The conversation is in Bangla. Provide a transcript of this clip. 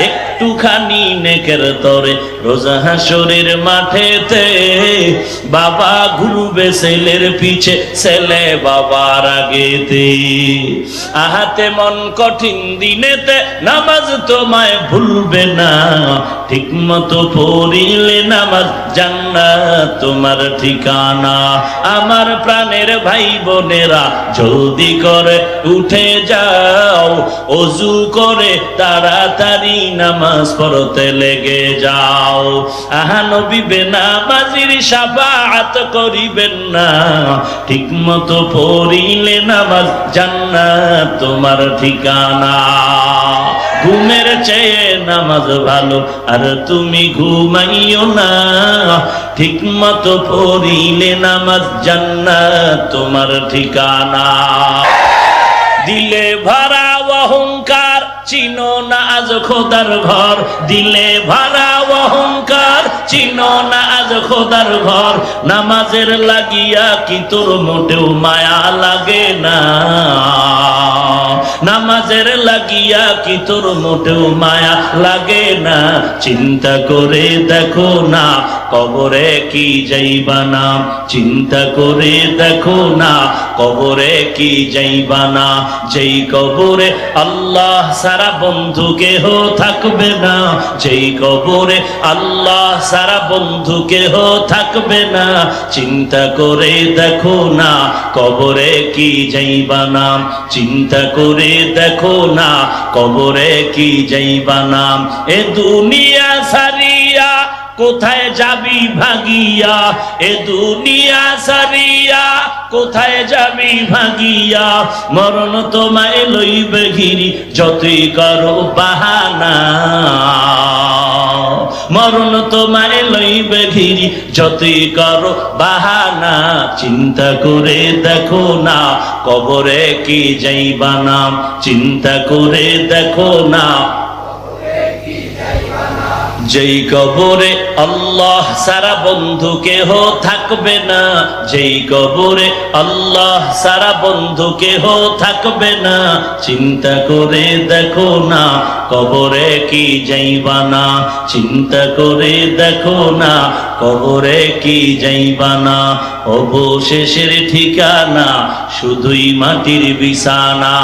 একটুখানি নেকের তরে রোজা হাসরের মাঠেতে বাবা ঘুরবে ছেলের পিছে, ছেলে বাবার আগেতে। আহাতে মন কঠিন দিনেতে নামাজ তোমায় ভুলবে না, ঠিক মতো পড়িলে নামাজ জান্নাত তোমার ঠিকানা। আমার প্রাণের ভাই বোনেরা জলদি করে উঠে যাও, ওযু করে তাড়াতাড়ি নামাজ পড়তে লেগে যাও। আহা নবী বেনামাজির শাফাআত করিবেন না, ঠিক মতো পড়িলে নামাজ জান্নাত তোমার ঠিকানা। ঘুমের চেয়ে নামাজ ভালো আর তুমি ঘুমাইও না, ঠিক মতো পড়িলে নামাজ জান্নাত তোমার ঠিকানা। দিলে ভরা অহংকার চিনো না আজ খোদার ঘর, দিলে ভরা অহংকার চিনো না আজ খোদার ঘর। নামাজের লাগিয়া কি তোর মোটেও মায়া লাগে না, নামাজের লাগিয়া কি তোর মোটেও মায়া লাগে না। চিন্তা করে দেখো না কবরে কি যাইবা না, চিন্তা করে দেখো না কবরে কি যাইবা না। যেই কবরে আল্লাহ সারা বন্ধু কেহ থাকবে না, যেই কবরে আল্লাহ সারা বন্ধু কেহ থাকবে না। চিন্তা করে দেখো না কবরে কি যাইবা না, চিন্তা করে দেখো না কবরে কি যাইবা না। এ দুনিয়া সারিয়া কোথায় যাবি ভাগিয়া, এ দুনিয়া সারিয়া কোথায় যাবি ভাগিয়া। মরণ তোমায় লইবে ঘিরি যতই করো বাহানা, মরণ তোমায় লইবে ঘিরি যতই করো বাহানা। চিন্তা করে দেখো না কবরে কি যাইবা না, চিন্তা করে দেখো না। যেই কবরে আল্লাহ সারা বন্ধু কেহ থাকবে না, যেই কবরে আল্লাহ সারা বন্ধু কেহ থাকবে না। চিন্তা করে দেখো না কবরে কি যাইবা না, চিন্তা করে দেখো না কবরে কি যাইবা না। অবশেষের ঠিকানা শুধুই মাটির বিছানা।